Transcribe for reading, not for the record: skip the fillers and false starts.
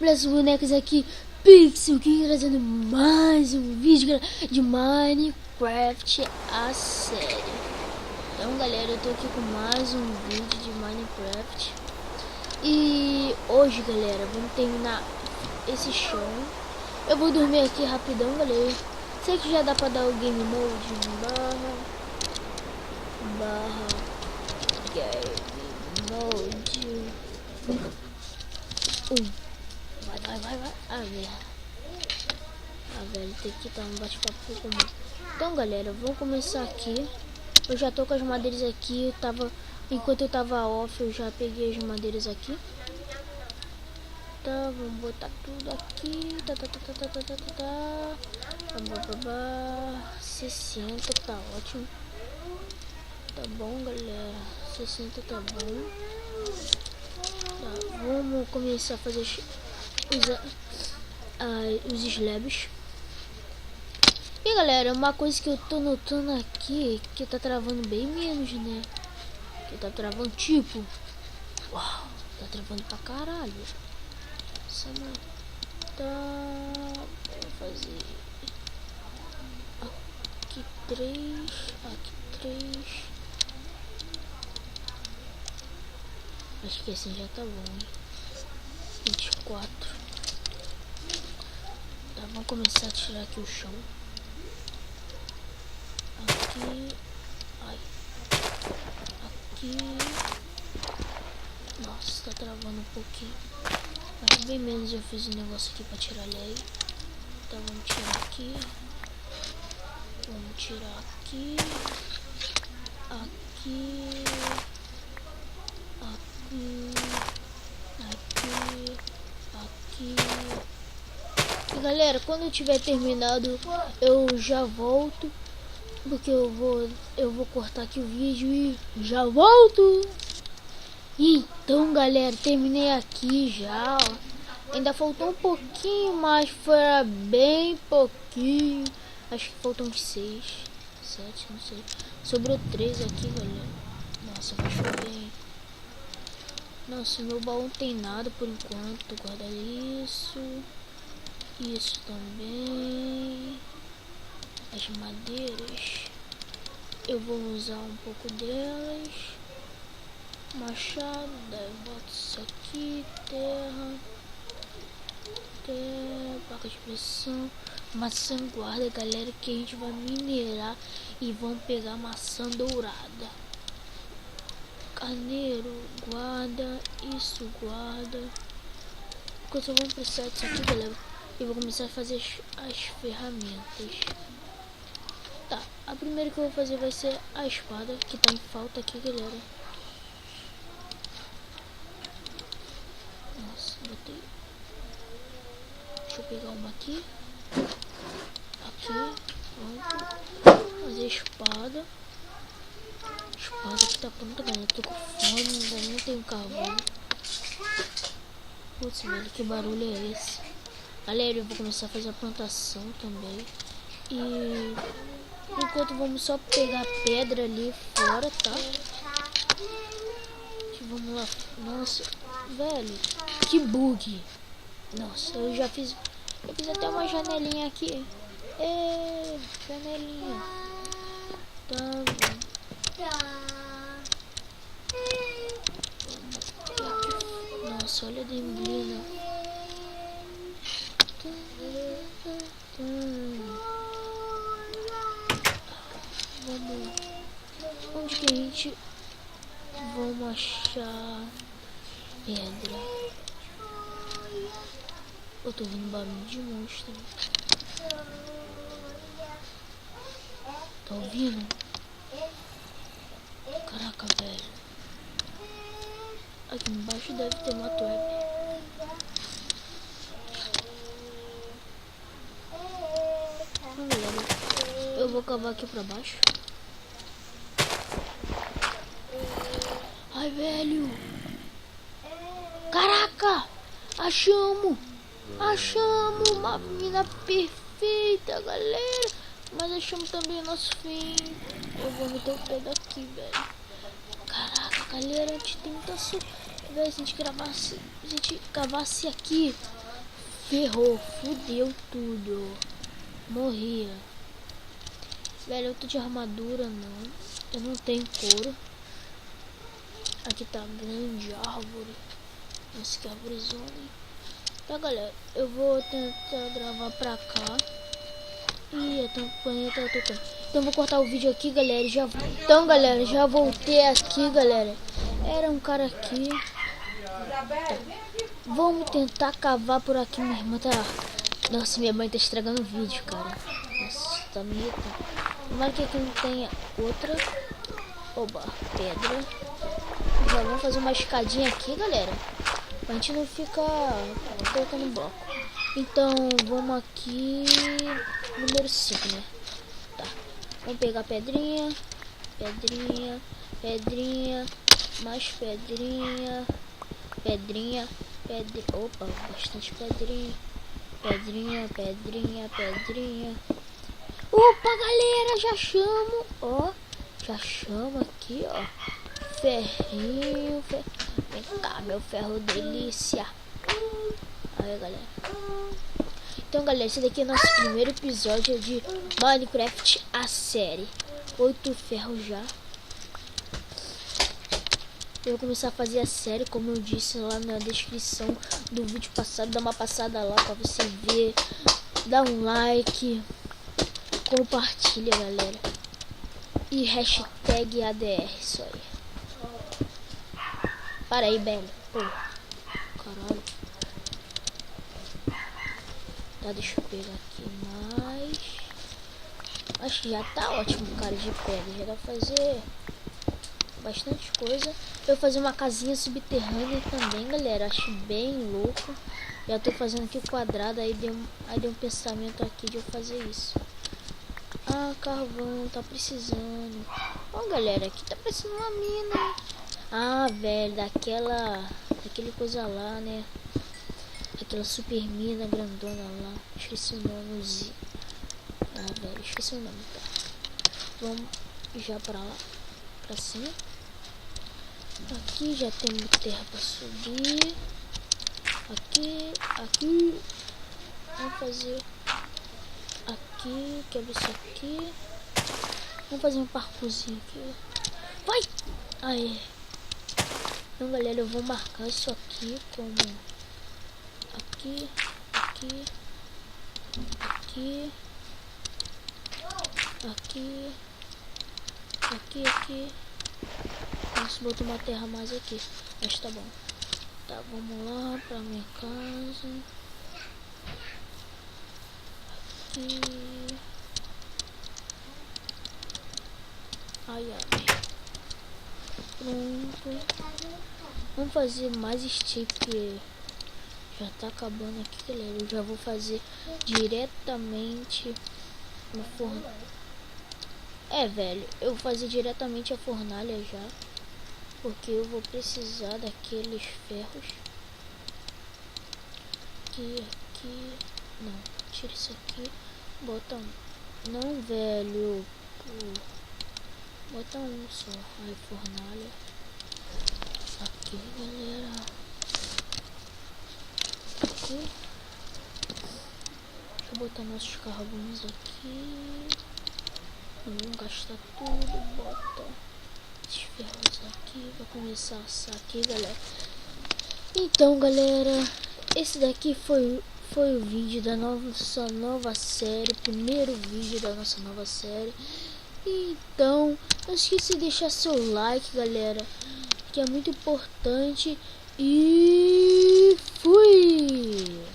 para as bonecas aqui, Pixel, que trazendo mais um vídeo galera, de Minecraft a série. Então galera, eu tô aqui com mais um vídeo de Minecraft. E hoje galera, vamos terminar esse chão. Eu vou dormir aqui rapidão galera. Sei que já dá pra dar o game mode, barra game mode 1. Vai. Velho, tem que dar um bate-papo comigo. Então, galera, vamos começar aqui. Eu já tô com as madeiras aqui. Enquanto eu tava off, eu já peguei as madeiras aqui. Tá, vamos botar tudo aqui. Tá. 60, tá ótimo. Tá bom, galera. 60 tá bom. Tá, vamos começar a fazer os slabs. E galera, uma coisa que eu tô notando aqui é que tá travando bem menos, né? Que tá travando tipo, uau, tá travando pra caralho. Essa vou fazer aqui 3. Acho que assim já tá bom, hein? 24. Tá, vamos começar a tirar aqui o chão. Aqui. Nossa, tá travando um pouquinho. Mas bem menos eu fiz um negócio aqui pra tirar lag. Então vamos tirar aqui. Vamos tirar aqui. E galera, quando eu tiver terminado, eu já volto. Porque eu vou cortar aqui o vídeo e já volto. Então galera, terminei aqui já, ó. Ainda faltou um pouquinho, mas foi bem pouquinho. Acho que faltam uns 6, 7, não sei. Sobrou 3 aqui, galera. Nossa, vai chover. Nossa, meu baú não tem nada por enquanto. Guardar isso também. As madeiras eu vou usar um pouco delas. Machado, daí eu boto isso aqui. Terra, placa de pressão, maçã guarda, galera, que a gente vai minerar e vamos pegar maçã dourada. Carneiro, guarda, isso guarda. Enquanto eu vou precisar disso aqui, galera, eu vou começar a fazer as ferramentas. Tá, a primeira que eu vou fazer vai ser a espada, que tá em falta aqui, galera. Nossa, botei. Deixa eu pegar uma aqui. Pronto. Fazer a espada. Espada que tá pronta, galera. Tô com fome, ainda não tenho carvão. Putz, velho, que barulho é esse? Galera, eu vou começar a fazer a plantação também. E enquanto vamos só pegar pedra ali fora, tá? Vamos lá. Nossa, velho, que bug. Nossa, eu fiz até uma janelinha aqui. Janelinha. Tá bom. Nossa, olha a neblina. Vamos. Onde que a gente vamos achar pedra? Eu tô ouvindo barulho de monstro. Tá ouvindo? Caraca, velho. Aqui embaixo deve ter uma trap. Eu vou cavar aqui pra baixo. Ai, velho. Caraca. Achamos uma mina perfeita, galera. Mas achamos também o nosso fim. Eu vou meter o pé daqui, velho. Caraca, galera, a gente tem muita sorte. Velho, se a gente cavasse aqui, Ferrou, fudeu tudo. Morria. Velho, eu tô de armadura, não. Eu não tenho couro. Aqui tá grande árvore. Nossa, que árvorezona. Tá, galera, eu vou tentar gravar pra cá. Ih, a campanha tá tocando. Então vou cortar o vídeo aqui, galera. Então, galera, já voltei aqui, galera. Era um cara aqui. Tá. Vamos tentar cavar por aqui. Minha irmã tá... Nossa, minha mãe tá estragando o vídeo, cara. Nossa, tá me irritando. Tomara que aqui não tenha outra. Oba, pedra. Já vamos fazer uma escadinha aqui, galera. A gente não fica colocando bloco. Então, vamos aqui. Número 5, né? Tá. Vamos pegar pedrinha. Pedrinha. Pedrinha. Mais pedrinha. Pedrinha. Pedrinha. Opa, bastante pedrinha. Pedrinha, pedrinha, pedrinha. Opa, galera, já chamo. Ó, já chamo aqui, ó. Ferrinho. Vem cá, meu ferro delícia. Aí, galera. Então, galera, esse daqui é nosso primeiro episódio de Minecraft, a série. 8 ferros já. Eu vou começar a fazer a série, como eu disse lá na descrição do vídeo passado. Dá uma passada lá pra você ver. Dá um like. Compartilha, galera. E hashtag ADR, isso aí. Para aí, velho. Pô, caralho. Tá, deixa eu pegar aqui mais. Acho que já tá ótimo, cara, de pedra. Já dá pra fazer bastante coisa. Eu vou fazer uma casinha subterrânea também, galera. Acho bem louco. Já tô fazendo aqui o quadrado. Aí deu um pensamento aqui de eu fazer isso. Ah, carvão, tá precisando. Ó, galera, aqui tá parecendo uma mina. Ah, velho, daquele coisa lá, né? Aquela super mina grandona lá. Esqueci o nome. Ah, velho, esqueci o nome, tá? Vamos já pra lá, pra cima. Aqui já tem terra pra subir. Aqui. Vamos fazer aqui, quebra isso aqui. Vamos fazer um parkourzinho aqui. Vai! Aí. Então, galera, eu vou marcar isso aqui como aqui. Nossa, botar uma terra a mais aqui. Mas tá bom. Tá, vamos lá pra minha casa. Aqui. Ai. Pronto. Vamos fazer mais stick, porque já tá acabando aqui, galera. Eu já vou fazer diretamente no forno. É, velho, eu vou fazer diretamente a fornalha já, porque eu vou precisar daqueles ferros. Aqui. Não, tira isso aqui. Bota um. Não, velho. Bota um só. Aí, fornalha. Aqui, galera. Aqui. Deixa eu botar nossos carvões aqui. Não vamos gastar tudo. Bota esses ferros aqui. Vou começar a assar aqui, galera. Então, galera, esse daqui foi o vídeo da nossa nova série. Primeiro vídeo da nossa nova série. Então, não esqueça de deixar seu like, galera, que é muito importante. E fui!